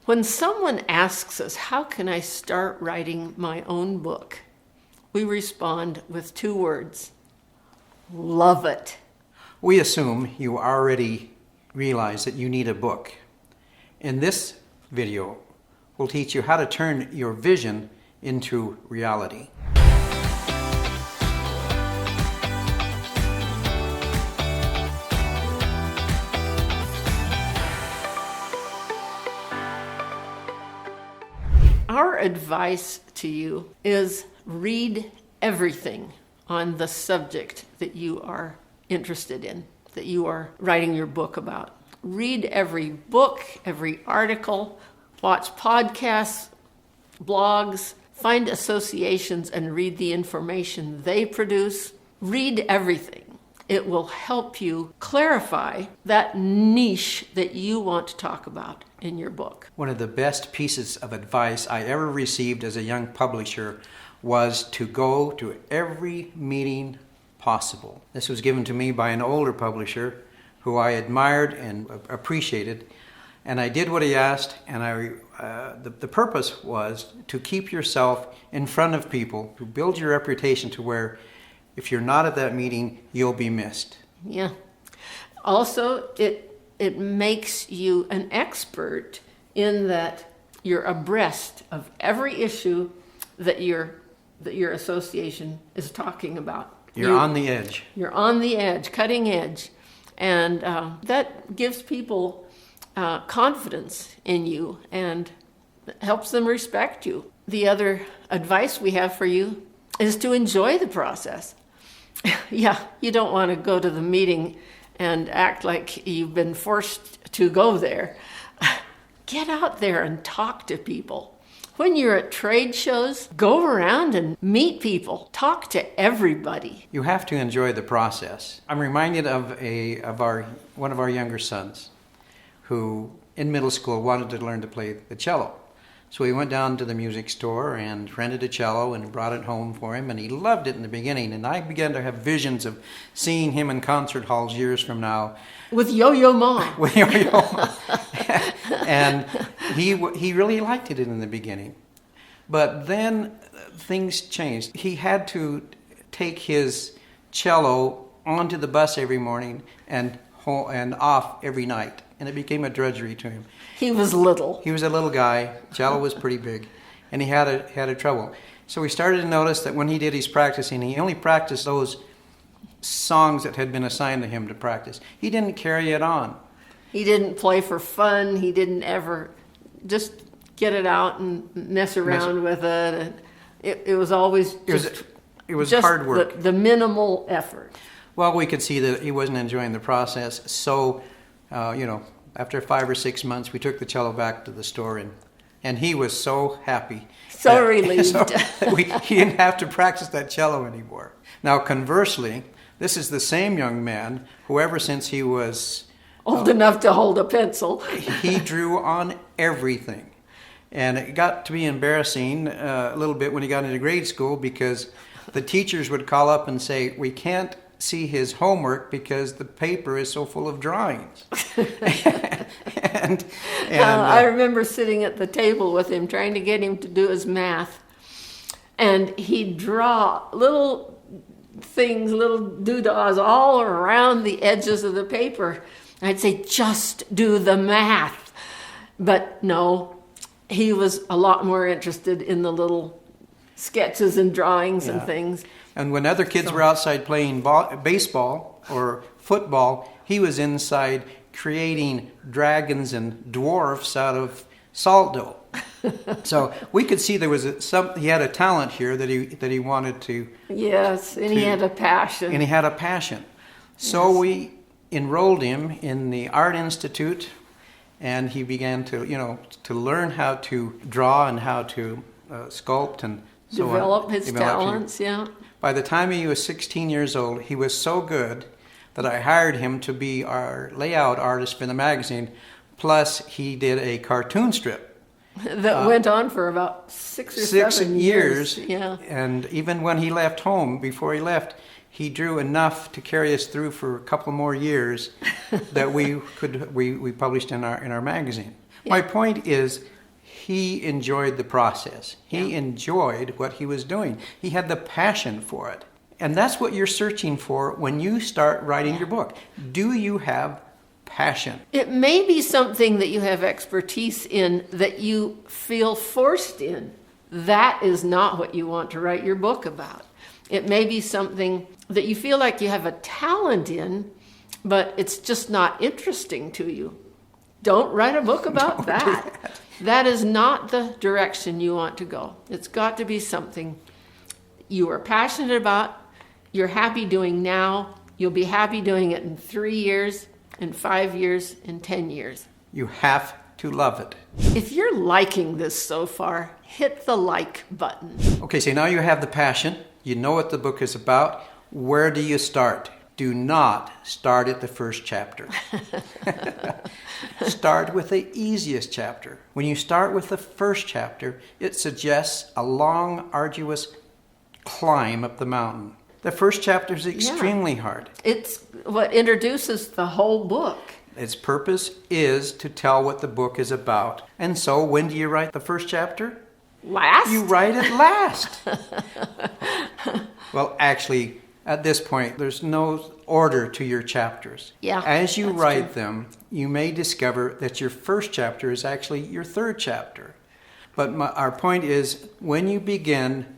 When someone asks us, how can I start writing my own book? We respond with 2 words: love it. We assume you already realize that you need a book. In this video, we'll teach you how to turn your vision into reality. Our advice to you is read everything on the subject that you are interested in, that you are writing your book about. Read every book, every article, watch podcasts, blogs, find associations and read the information they produce. Read everything. It will help you clarify that niche that you want to talk about in your book. One of the best pieces of advice I ever received as a young publisher was to go to every meeting possible. This was given to me by an older publisher who I admired and appreciated, and I did what he asked, and the purpose was to keep yourself in front of people, to build your reputation to where if you're not at that meeting, you'll be missed. Yeah. Also, it makes you an expert in that you're abreast of every issue that your association is talking about. You're on the edge. You're on the edge, cutting edge. And that gives people confidence in you and helps them respect you. The other advice we have for you is to enjoy the process. Yeah, you don't want to go to the meeting and act like you've been forced to go there. Get out there and talk to people. When you're at trade shows, go around and meet people. Talk to everybody. You have to enjoy the process. I'm reminded of one of our younger sons who, in middle school, wanted to learn to play the cello. So we went down to the music store and rented a cello and brought it home for him, and he loved it in the beginning. And I began to have visions of seeing him in concert halls years from now. With Yo-Yo Ma. With Yo-Yo Ma. And he really liked it in the beginning. But then things changed. He had to take his cello onto the bus every morning and off every night. And it became a drudgery to him. He was little. He was a little guy. Cello was pretty big, and he had a trouble. So we started to notice that when he did his practicing, he only practiced those songs that had been assigned to him to practice. He didn't carry it on. He didn't play for fun. He didn't ever just get it out and mess around with it. It was always it was hard work. The minimal effort. Well, we could see that he wasn't enjoying the process. So, after 5 or 6 months, we took the cello back to the store, and he was so happy. So relieved. He didn't have to practice that cello anymore. Now, conversely, this is the same young man who, ever since he was old enough to hold a pencil, he drew on everything. And it got to be embarrassing a little bit when he got into grade school, because the teachers would call up and say, "We can't see his homework because the paper is so full of drawings." and I remember sitting at the table with him trying to get him to do his math, and he'd draw little things, little doodahs all around the edges of the paper. I'd say, "Just do the math." But no, he was a lot more interested in the little sketches and drawings and things. And when other kids were outside playing baseball or football, he was inside creating dragons and dwarfs out of salt dough. So we could see there was he had a talent here that he wanted to. Yes, and he had a passion. And he had a passion. So we enrolled him in the Art Institute, and he began to learn how to draw and how to sculpt and so develop his talents. Yeah. By the time he was 16 years old, he was so good that I hired him to be our layout artist for the magazine. Plus, he did a cartoon strip. That went on for about 6 or 7 years. Yeah. And even when he left home, before he left, he drew enough to carry us through for a couple more years that we published in our magazine. Yeah. My point is he enjoyed the process. He enjoyed what he was doing. He had the passion for it. And that's what you're searching for when you start writing your book. Do you have passion? It may be something that you have expertise in that you feel forced in. That is not what you want to write your book about. It may be something that you feel like you have a talent in, but it's just not interesting to you. Don't write a book about that. That is not the direction you want to go. It's got to be something you are passionate about, you're happy doing now, you'll be happy doing it in 3 years, in 5 years, in 10 years. You have to love it. If you're liking this so far, hit the like button. Okay, so now you have the passion. You know what the book is about. Where do you start? Do not start at the first chapter. Start with the easiest chapter. When you start with the first chapter, it suggests a long, arduous climb up the mountain. The first chapter is extremely hard. It's what introduces the whole book. Its purpose is to tell what the book is about. And so when do you write the first chapter? Last? You write it last. Well, actually, at this point, there's no order to your chapters. Yeah, As you that's write true. them, you may discover that your first chapter is actually your third chapter. But our point is, when you begin,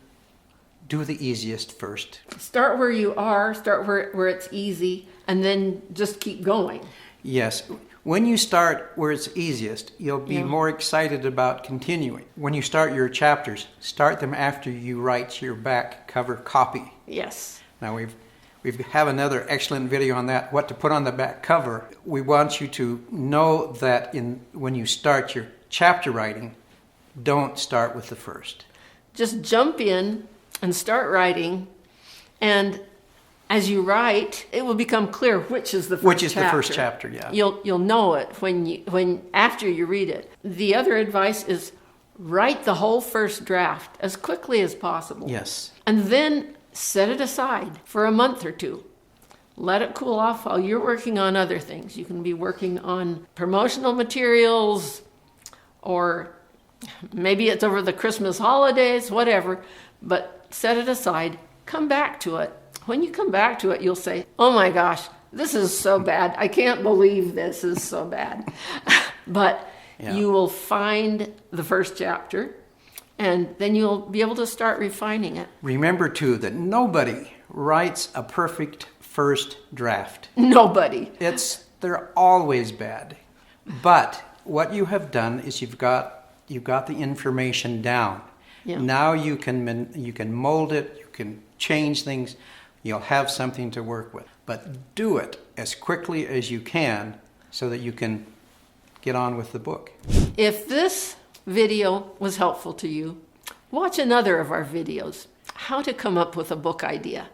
do the easiest first. Start where you are, start where it's easy, and then just keep going. Yes. When you start where it's easiest, you'll be more excited about continuing. When you start your chapters, start them after you write your back cover copy. Yes. Now we have another excellent video on that, what to put on the back cover. We want you to know that when you start your chapter writing, don't start with the first. Just jump in and start writing, and as you write, it will become clear which is the first chapter. Which is the first chapter, yeah. You'll know it when after you read it. The other advice is write the whole first draft as quickly as possible. Yes. And then set it aside for a month or two. Let it cool off while you're working on other things. You can be working on promotional materials, or maybe it's over the Christmas holidays, whatever, but set it aside. Come back to it. When you come back to it, you'll say, oh my gosh, this is so bad. I can't believe this is so bad. But you will find the first chapter, and then you'll be able to start refining it. Remember, too, that nobody writes a perfect first draft. Nobody. They're always bad. But what you have done is you've got the information down. Yeah. Now you can mold it, you can change things, you'll have something to work with. But do it as quickly as you can so that you can get on with the book. If this video was helpful to you, watch another of our videos, How to Come Up with a Book Idea.